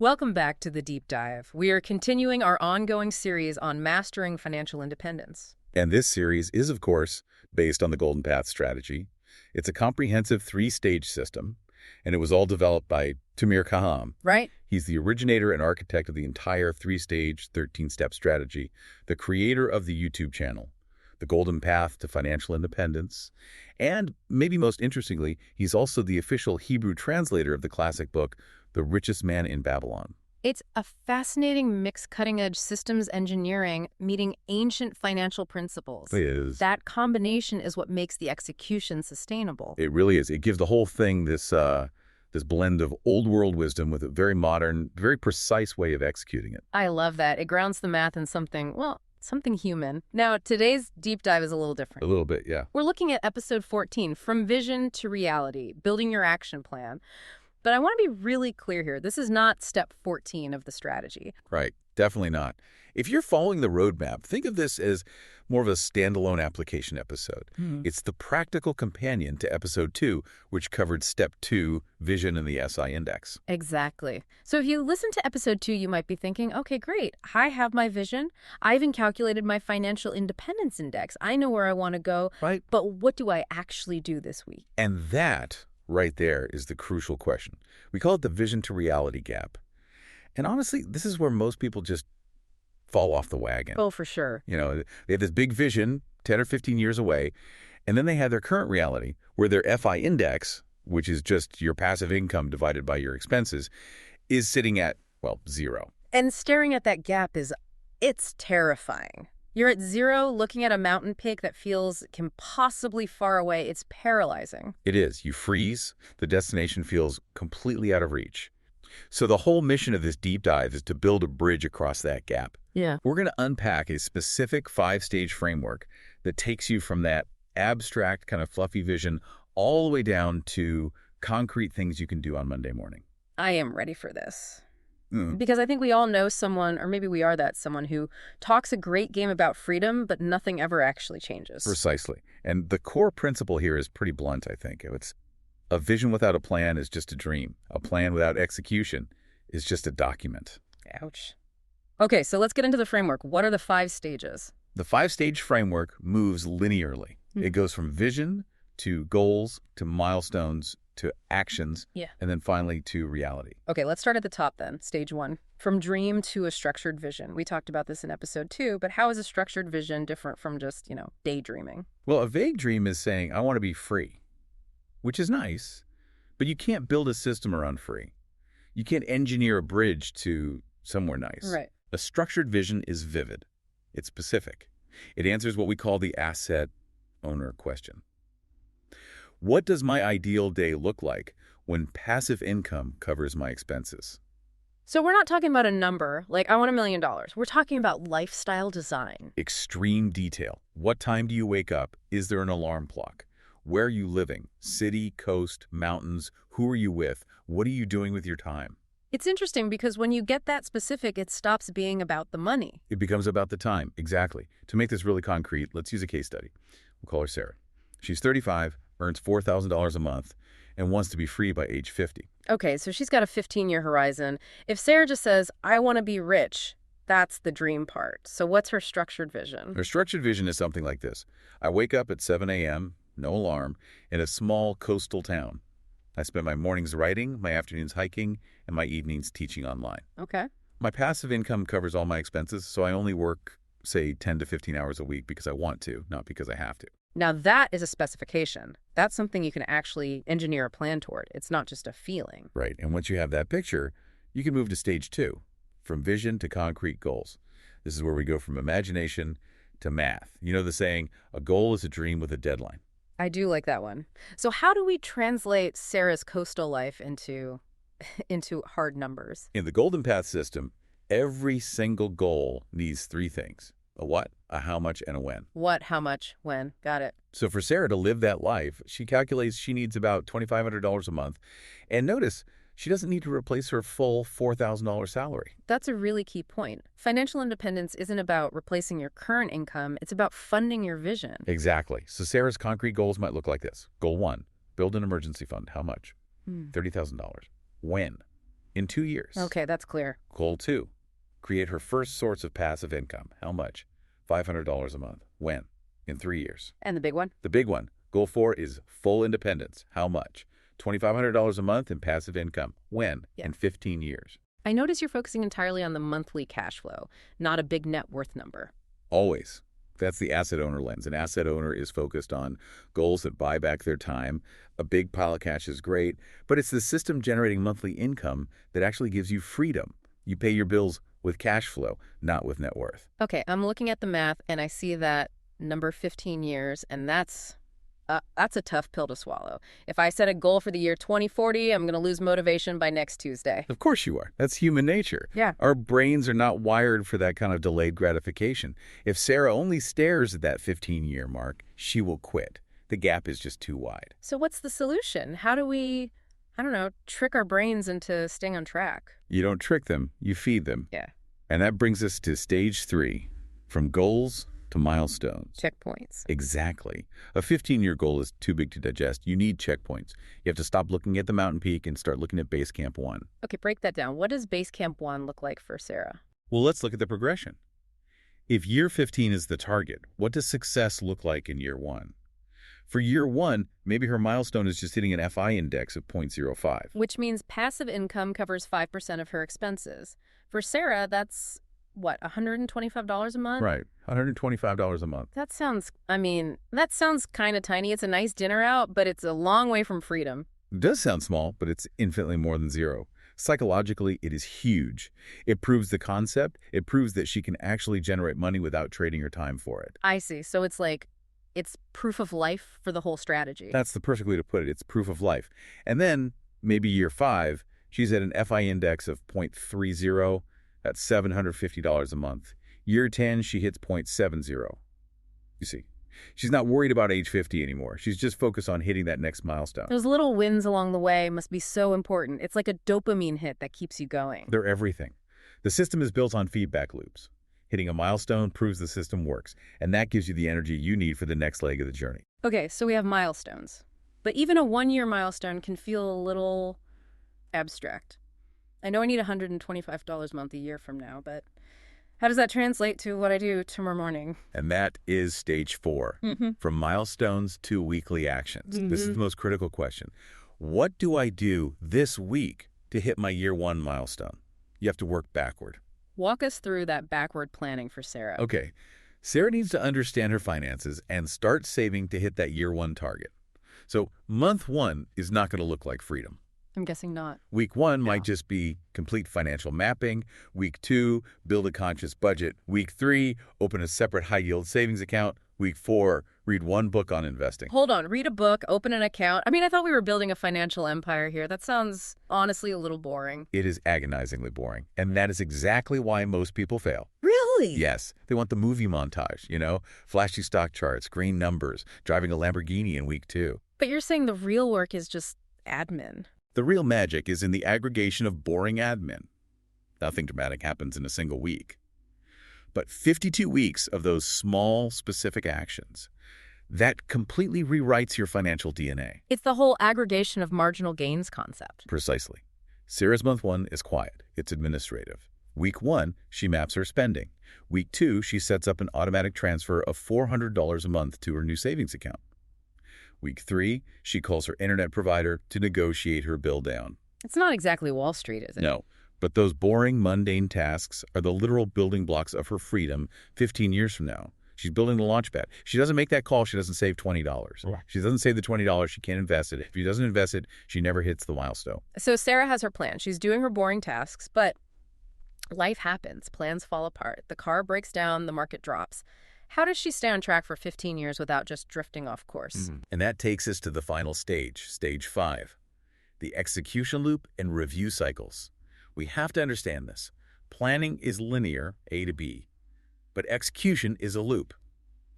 Welcome back to The Deep Dive. We are continuing our ongoing series on mastering financial independence. And this series is, of course, based on the Golden Path strategy. It's a comprehensive three-stage system, and it was all developed by Tamir Kaham. Right. He's the originator and architect of the entire three-stage, 13-step strategy, the creator of the YouTube channel, The Golden Path to Financial Independence, and, maybe most interestingly, he's also the official Hebrew translator of the classic book, The Richest Man in Babylon. It's a fascinating mix cutting-edge systems engineering meeting ancient financial principles. It is. That combination is what makes the execution sustainable. It really is. It gives the whole thing this blend of old world wisdom with a very modern, very precise way of executing it. I love that. It grounds the math in something human. Now, today's deep dive is a little different. A little bit, yeah. We're looking at episode 14, From Vision to Reality, Building Your Action Plan. But I want to be really clear here. This is not step 14 of the strategy. Right. Definitely not. If you're following the roadmap, think of this as more of a standalone application episode. It's the practical companion to episode 2, which covered step 2, vision and the SI index. Exactly. So if you listen to episode 2, you might be thinking, okay, great. I have my vision. I even calculated my financial independence index. I know where I want to go. Right. But what do I actually do this week? And that right there is the crucial question. We call it the vision to reality gap. And honestly, this is where most people just fall off the wagon. Oh, for sure. You know, they have this big vision 10 or 15 years away, and then they have their current reality where their FI index, which is just your passive income divided by your expenses, is sitting at, well, 0. And staring at that gap it's terrifying. You're at 0 looking at a mountain peak that feels impossibly far away. It's paralyzing. It is. You freeze. The destination feels completely out of reach. So the whole mission of this deep dive is to build a bridge across that gap. Yeah. We're going to unpack a specific 5-stage framework that takes you from that abstract kind of fluffy vision all the way down to concrete things you can do on Monday morning. I am ready for this. Because I think we all know someone, or maybe we are that someone, who talks a great game about freedom, but nothing ever actually changes. Precisely. And the core principle here is pretty blunt, I think. It's a vision without a plan is just a dream. A plan without execution is just a document. Ouch. Okay, so let's get into the framework. What are the 5 stages? The 5-stage framework moves linearly. It goes from vision to goals to milestones to actions, and then finally to reality. Okay, let's start at the top then. Stage 1, from dream to a structured vision. We talked about this in episode 2, but how is a structured vision different from just, daydreaming? Well, a vague dream is saying, I want to be free, which is nice, but you can't build a system around free. You can't engineer a bridge to somewhere nice. Right. A structured vision is vivid. It's specific. It answers what we call the asset owner question. What does my ideal day look like when passive income covers my expenses? So we're not talking about a number, like I want $1 million. We're talking about lifestyle design. Extreme detail. What time do you wake up? Is there an alarm clock? Where are you living? City, coast, mountains? Who are you with? What are you doing with your time? It's interesting because when you get that specific, it stops being about the money. It becomes about the time. Exactly. To make this really concrete, let's use a case study. We'll call her Sarah. She's 35, earns $4,000 a month, and wants to be free by age 50. Okay, so she's got a 15-year horizon. If Sarah just says, I want to be rich, that's the dream part. So what's her structured vision? Her structured vision is something like this. I wake up at 7 a.m., no alarm, in a small coastal town. I spend my mornings writing, my afternoons hiking, and my evenings teaching online. Okay. My passive income covers all my expenses, so I only work, say, 10 to 15 hours a week because I want to, not because I have to. Now that is a specification. That's something you can actually engineer a plan toward. It's not just a feeling. Right. And once you have that picture, you can move to stage 2, from vision to concrete goals. This is where we go from imagination to math. You know the saying, a goal is a dream with a deadline. I do like that one. So how do we translate Sarah's coastal life into hard numbers? In the Golden Path system, every single goal needs 3 things. A what, a how much, and a when. What, how much, when. Got it. So for Sarah to live that life, she calculates she needs about $2,500 a month. And notice, she doesn't need to replace her full $4,000 salary. That's a really key point. Financial independence isn't about replacing your current income. It's about funding your vision. Exactly. So Sarah's concrete goals might look like this. Goal 1, build an emergency fund. How much? $30,000. When? in 2 years. Okay, that's clear. Goal 2, create her first source of passive income. How much? $500 a month. When? In 3 years. And the big one? The big one, goal 4, is full independence. How much? $2,500 a month in passive income. When? Yeah. In 15 years. I notice you're focusing entirely on the monthly cash flow, not a big net worth number. Always. That's the asset owner lens. An asset owner is focused on goals that buy back their time. A big pile of cash is great, but it's the system generating monthly income that actually gives you freedom. You pay your bills with cash flow, not with net worth. Okay, I'm looking at the math, and I see that number 15 years, and that's a tough pill to swallow. If I set a goal for the year 2040, I'm going to lose motivation by next Tuesday. Of course you are. That's human nature. Yeah. Our brains are not wired for that kind of delayed gratification. If Sarah only stares at that 15-year mark, she will quit. The gap is just too wide. So what's the solution? How do we, I don't know, trick our brains into staying on track? You don't trick them, you feed them. Yeah. And that brings us to stage 3, from goals to milestones. Checkpoints. Exactly. A 15-year goal is too big to digest. You need checkpoints. You have to stop looking at the mountain peak and start looking at base camp 1. Okay, break that down. What does base camp 1 look like for Sarah? Well, let's look at the progression. If year 15 is the target, what does success look like in year 1? For year 1, maybe her milestone is just hitting an FI index of 0.05. Which means passive income covers 5% of her expenses. For Sarah, that's, what, $125 a month? Right, $125 a month. That sounds kind of tiny. It's a nice dinner out, but it's a long way from freedom. It does sound small, but it's infinitely more than zero. Psychologically, it is huge. It proves the concept. It proves that she can actually generate money without trading her time for it. I see. So it's proof of life for the whole strategy. That's the perfect way to put it. It's proof of life. And then, maybe year 5, she's at an FI index of 0.30. That's $750 a month. Year 10, she hits 0.70. You see, she's not worried about age 50 anymore. She's just focused on hitting that next milestone. Those little wins along the way must be so important. It's like a dopamine hit that keeps you going. They're everything. The system is built on feedback loops. Hitting a milestone proves the system works, and that gives you the energy you need for the next leg of the journey. Okay, so we have milestones. But even a 1-year milestone can feel a little abstract. I know I need $125 a month a year from now, but how does that translate to what I do tomorrow morning? And that is stage 4, from milestones to weekly actions. This is the most critical question. What do I do this week to hit my year 1 milestone? You have to work backward. Walk us through that backward planning for Sarah. Okay. Sarah needs to understand her finances and start saving to hit that year 1 target. So month 1 is not going to look like freedom. I'm guessing not. Week 1 might just be complete financial mapping. Week 2, build a conscious budget. Week 3, open a separate high-yield savings account. Week 4, read 1 book on investing. Hold on. Read a book, open an account. I thought we were building a financial empire here. That sounds honestly a little boring. It is agonizingly boring. And that is exactly why most people fail. Really? Yes. They want the movie montage, flashy stock charts, green numbers, driving a Lamborghini in week 2. But you're saying the real work is just admin. The real magic is in the aggregation of boring admin. Nothing dramatic happens in a single week. But 52 weeks of those small, specific actions, that completely rewrites your financial DNA. It's the whole aggregation of marginal gains concept. Precisely. Sarah's month 1 is quiet. It's administrative. Week 1, she maps her spending. Week 2, she sets up an automatic transfer of $400 a month to her new savings account. Week 3, she calls her internet provider to negotiate her bill down. It's not exactly Wall Street, is it? No, but those boring, mundane tasks are the literal building blocks of her freedom 15 years from now. She's building the launch pad. She doesn't make that call, she doesn't save $20. Right. She doesn't save the $20, she can't invest it. If she doesn't invest it, she never hits the milestone. So Sarah has her plan. She's doing her boring tasks, but life happens. Plans fall apart. The car breaks down, the market drops. How does she stay on track for 15 years without just drifting off course? And that takes us to the final stage, stage 5, the execution loop and review cycles. We have to understand this. Planning is linear, A to B, but execution is a loop.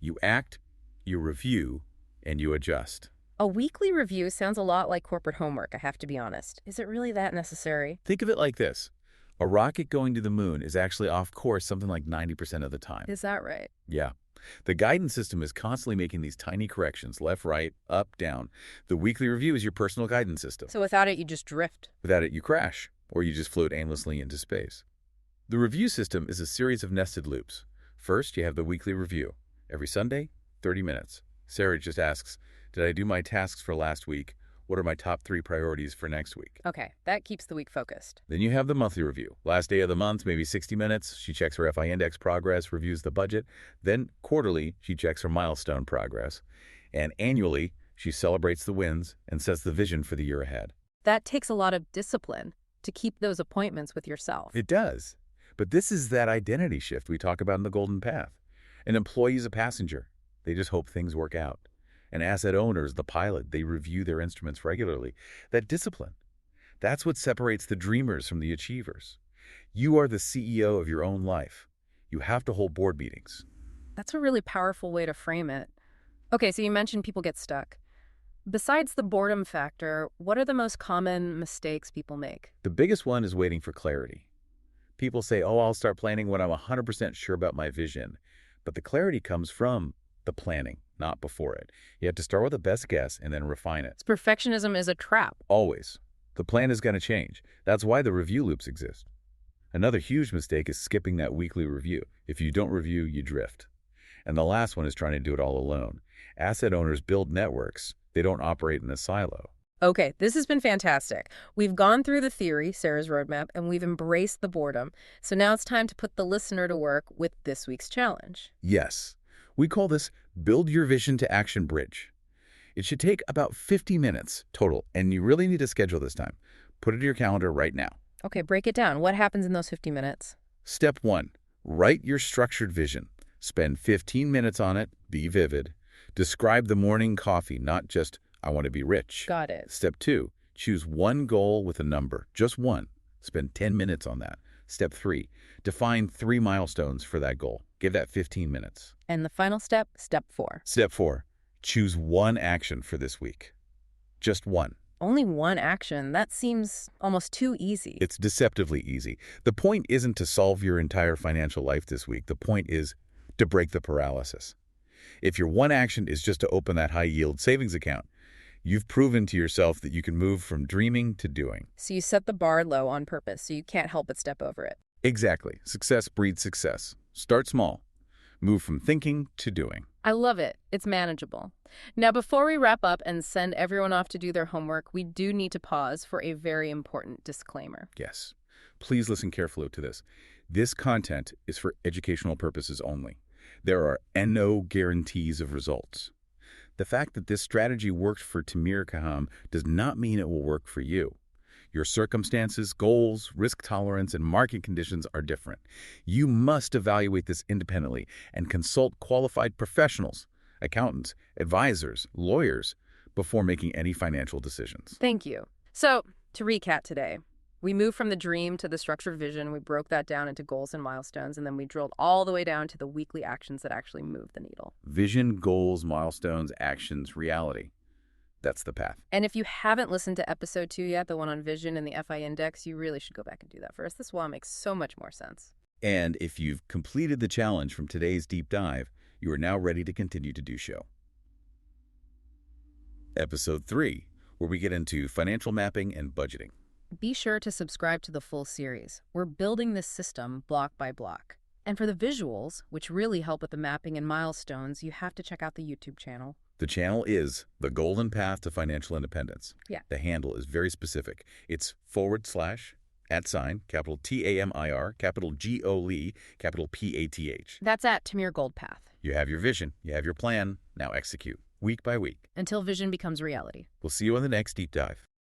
You act, you review, and you adjust. A weekly review sounds a lot like corporate homework, I have to be honest. Is it really that necessary? Think of it like this. A rocket going to the moon is actually off course something like 90% of the time. Is that right? Yeah. The guidance system is constantly making these tiny corrections, left, right, up, down. The weekly review is your personal guidance system. So without it, you just drift. Without it, you crash. or you just float aimlessly into space. The review system is a series of nested loops. First, you have the weekly review. Every Sunday, 30 minutes. Sarah just asks, did I do my tasks for last week? What are my top 3 priorities for next week? Okay, that keeps the week focused. Then you have the monthly review. Last day of the month, maybe 60 minutes. She checks her FI index progress, reviews the budget. Then quarterly, she checks her milestone progress. And annually, she celebrates the wins and sets the vision for the year ahead. That takes a lot of discipline to keep those appointments with yourself. It does. But this is that identity shift we talk about in the Golden Path. An employee is a passenger. They just hope things work out. An asset owner is the pilot. They review their instruments regularly. That discipline, that's what separates the dreamers from the achievers. You are the CEO of your own life. You have to hold board meetings. That's a really powerful way to frame it. Okay, so you mentioned people get stuck. Besides the boredom factor, what are the most common mistakes people make? The biggest one is waiting for clarity. People say, oh, I'll start planning when I'm 100% sure about my vision. But the clarity comes from the planning, not before it. You have to start with a best guess and then refine it. Perfectionism is a trap. Always. The plan is going to change. That's why the review loops exist. Another huge mistake is skipping that weekly review. If you don't review, you drift. And the last one is trying to do it all alone. Asset owners build networks. They don't operate in a silo. Okay, this has been fantastic. We've gone through the theory, Sarah's roadmap, and we've embraced the boredom. So now it's time to put the listener to work with this week's challenge. Yes. We call this Build Your Vision to Action Bridge. It should take about 50 minutes total, and you really need to schedule this time. Put it in your calendar right now. Okay, break it down. What happens in those 50 minutes? Step 1, write your structured vision. Spend 15 minutes on it. Be vivid. Describe the morning coffee, not just, I want to be rich. Got it. Step 2, choose one goal with a number, just one. Spend 10 minutes on that. Step 3, define 3 milestones for that goal. Give that 15 minutes. And the final step, step 4. Step 4, choose one action for this week. Just one. Only one action? That seems almost too easy. It's deceptively easy. The point isn't to solve your entire financial life this week. The point is to break the paralysis. If your one action is just to open that high-yield savings account, you've proven to yourself that you can move from dreaming to doing. So you set the bar low on purpose, so you can't help but step over it. Exactly. Success breeds success. Start small. Move from thinking to doing. I love it. It's manageable. Now, before we wrap up and send everyone off to do their homework, we do need to pause for a very important disclaimer. Yes. Please listen carefully to this. This content is for educational purposes only. There are no guarantees of results. The fact that this strategy worked for Tamir Kaham does not mean it will work for you. Your circumstances, goals, risk tolerance, and market conditions are different. You must evaluate this independently and consult qualified professionals, accountants, advisors, lawyers, before making any financial decisions. Thank you. So, to recap today, we moved from the dream to the structured vision. We broke that down into goals and milestones, and then we drilled all the way down to the weekly actions that actually move the needle. Vision, goals, milestones, actions, reality. That's the path. And if you haven't listened to episode 2 yet, the one on vision and the FI index, you really should go back and do that first. This one makes so much more sense. And if you've completed the challenge from today's deep dive, you are now ready to continue to do so. Episode 3, where we get into financial mapping and budgeting. Be sure to subscribe to the full series. We're building this system block by block. And for the visuals, which really help with the mapping and milestones, you have to check out the YouTube channel. The channel is The Golden Path to Financial Independence. Yeah. The handle is very specific. It's /, capital Tamir, capital GOLE, capital PATH. That's at Tamir Gold Path. You have your vision. You have your plan. Now execute. Week by week. Until vision becomes reality. We'll see you on the next deep dive.